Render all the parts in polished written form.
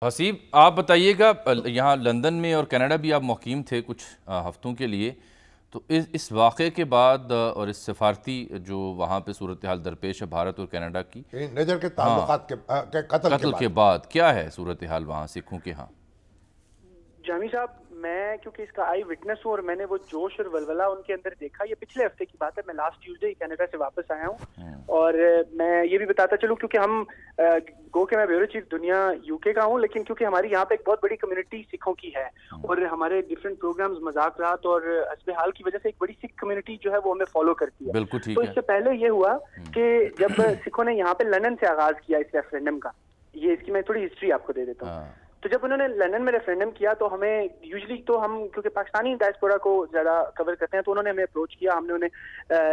हसीब, आप बताइएगा, यहाँ लंदन में और कनाडा भी आप मुक़ीम थे कुछ हफ़्तों के लिए, तो इस वाक़े के बाद और इस सफ़ारती जो वहाँ पे सूरत हाल दरपेश है भारत और कनाडा की, नजर के हाँ, ताल्लुकात के कत्ल के कत्ल के बाद बाद क्या है सूरत हाल वहाँ सिखों के यहाँ? जामी साहब, मैं क्योंकि इसका आई विटनेस हूँ और मैंने वो जोश और वलवला उनके अंदर देखा। ये पिछले हफ्ते की बात है, मैं लास्ट ट्यूसडे कनाडा से वापस आया हूँ। और मैं ये भी बताता चलूँ, क्योंकि हम गो के मैं ब्यूरो चीफ दुनिया यूके का हूँ, लेकिन क्योंकि हमारी यहाँ पे एक बहुत बड़ी कम्युनिटी सिखों की है और हमारे डिफरेंट प्रोग्राम्स, मजाक रात और हस्बे हाल की वजह से एक बड़ी सिख कम्युनिटी जो है वो हमें फॉलो करती है। बिल्कुल ठीक तो है। इससे पहले ये हुआ कि जब सिखों ने यहाँ पे लंदन से आगाज किया इस रेफरेंडम का, ये इसकी मैं थोड़ी हिस्ट्री आपको दे देता हूँ। तो जब उन्होंने लंदन में रेफरेंडम किया तो हमें यूजुअली, तो हम क्योंकि पाकिस्तानी डायस्पोरा को ज्यादा कवर करते हैं, तो उन्होंने हमें अप्रोच किया, हमने उन्हें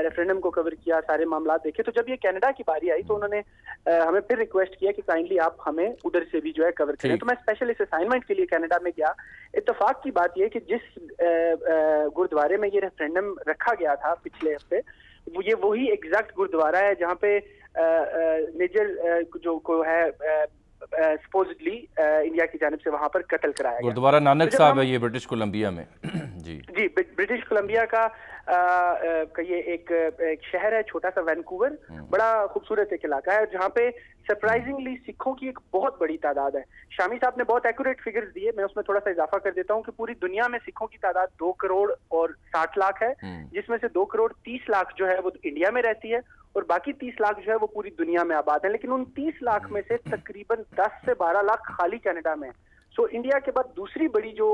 रेफरेंडम को कवर किया, सारे मामला देखे। तो जब ये कनाडा की बारी आई तो उन्होंने हमें फिर रिक्वेस्ट किया कि काइंडली आप हमें उधर से भी जो है कवर करें। तो मैं स्पेशल इस असाइनमेंट के लिए कनाडा में गया। इत्तेफाक की बात यह कि जिस गुरुद्वारे में ये रेफरेंडम रखा गया था पिछले हफ्ते, ये वही एग्जैक्ट गुरुद्वारा है जहाँ पे निजर जो को है सपोजिटली इंडिया की जानिब से वहां पर कत्ल कराया गया। गुरुद्वारा नानक साहब है ये ब्रिटिश कोलंबिया में। जी ब्रिटिश कोलंबिया का ये एक शहर है, छोटा सा वैनकूवर, बड़ा खूबसूरत एक इलाका है जहाँ पे सरप्राइजिंगली सिखों की एक बहुत बड़ी तादाद है। शामी साहब ने बहुत एक्यूरेट फिगर्स दिए, मैं उसमें थोड़ा सा इजाफा कर देता हूँ कि पूरी दुनिया में सिखों की तादाद 2 करोड़ और 60 लाख है, जिसमें से 2 करोड़ 30 लाख जो है वो इंडिया में रहती है और बाकी 30 लाख जो है वो पूरी दुनिया में आबाद है। लेकिन उन 30 लाख में से तकरीबन 10 से 12 लाख खाली कनाडा में है। सो इंडिया के बाद दूसरी बड़ी जो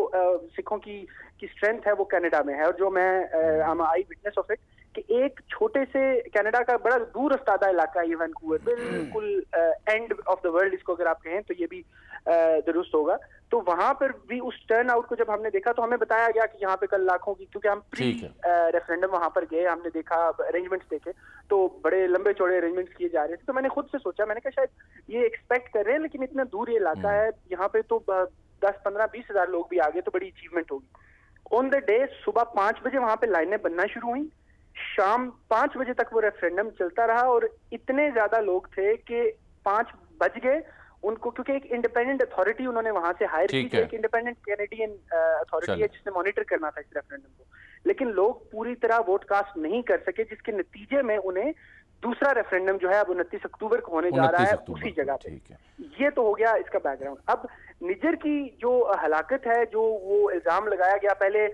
सिखों की स्ट्रेंथ है वो कनाडा में है। और जो मैं आई विटनेस ऑफ इट कि एक छोटे से कनाडा का बड़ा दूर रफ्तादा इलाका है ये वैनकूवर, बिल्कुल एंड ऑफ द वर्ल्ड इसको अगर आप कहें तो ये भी दुरुस्त होगा। तो वहां पर भी उस टर्न आउट को जब हमने देखा तो हमें बताया गया कि यहाँ पे कल लाखों की, क्योंकि हम प्री रेफरेंडम वहां पर गए, हमने देखा अरेंजमेंट्स देखे तो बड़े लंबे चौड़े अरेंजमेंट्स किए जा रहे थे। तो मैंने खुद से सोचा, मैंने कहा शायद ये एक्सपेक्ट कर रहे हैं, लेकिन इतना दूर ये इलाका है, यहाँ पे तो 10-15-20 हजार लोग भी आ गए तो बड़ी अचीवमेंट होगी। ऑन द डे सुबह 5 बजे वहां पे लाइनें बनना शुरू हुई, शाम 5 बजे तक वो रेफरेंडम चलता रहा और इतने ज्यादा लोग थे कि 5 बज गए उनको, क्योंकि एक इंडिपेंडेंट अथॉरिटी उन्होंने वहां से हायर की, एक इंडिपेंडेंट कैनेडियन अथॉरिटी है जिसने मॉनिटर करना था इस रेफरेंडम को, लेकिन लोग पूरी तरह वोट कास्ट नहीं कर सके, जिसके नतीजे में उन्हें दूसरा रेफरेंडम जो है अब 29 अक्टूबर को होने जा रहा है उसी जगह पे। ये तो हो गया इसका बैकग्राउंड। अब निजर की जो हलाकत है, जो वो इल्जाम लगाया गया पहले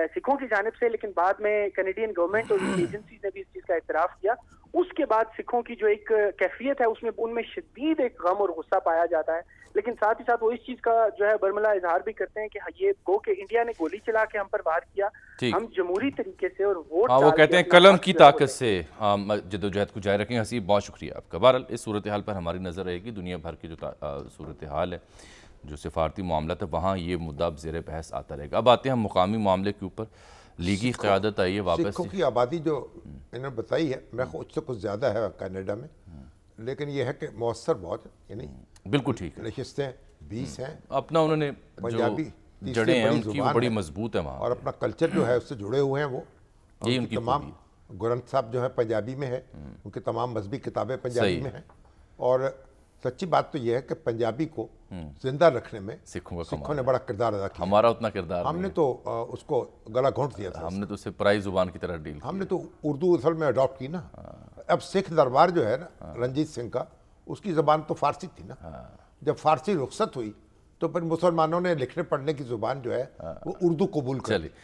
सिखों की जानिब से, लेकिन बाद में कैनेडियन गवर्नमेंट और एजेंसी ने भी इस चीज का इतराफ किया। उसके बाद सिखों की जो एक कैफियत है उसमें उनमें शदीद एक गम और गुस्सा पाया जाता है, लेकिन साथ ही साथ वो इस चीज का जो है बरमला इजहार भी करते हैं कि ये गो के इंडिया ने गोली चला के हम पर वार किया, हम जमहूरी तरीके से और वोट वो कहते हैं कलम की ताकत से जद्दोजहद को जारी रखें। हसीब, बहुत शुक्रिया आपका। बहरहाल इस सूरत हाल पर हमारी नज़र रहेगी। दुनिया भर की जो सूरत हाल है, जो सिफारती मामला है, वहाँ ये मुद्दा अब ज़ेर बहस आता रहेगा। अब आते हैं हम मुकामी मामले के ऊपर। लीगी क़यादत आई है वापस। सिखों की आबादी जो इन्होंने बताई है, मैं उससे कुछ ज़्यादा है कनाडा में, लेकिन यह है कि मौसर बहुत है, यानी बिल्कुल ठीक है, नशिस्तें 20 हैं, अपना उन्होंने पंजाबी जड़ें हैं उनकी वो बड़ी मजबूत है वहाँ, और अपना कल्चर जो है उससे जुड़े हुए हैं वो। ये उनकी तमाम ग्रंथ साहब जो है पंजाबी में है, उनकी तमाम मजहबी किताबें पंजाबी में हैं। और सच्ची बात तो यह है कि पंजाबी को जिंदा रखने में सिखों ने बड़ा किरदार अदा किया। हमारा उतना किरदार हमने तो उसको गला घोंट दिया था, हमने तो उसे पराई जुबान की तरह डील, हमने तो उर्दू असल में अडॉप्ट की ना। अब सिख दरबार जो है ना रंजीत सिंह का, उसकी ज़बान तो फारसी थी ना। जब फारसी रुखसत हुई तो फिर मुसलमानों ने लिखने पढ़ने की ज़ुबान जो है वो उर्दू कबूल कर ली।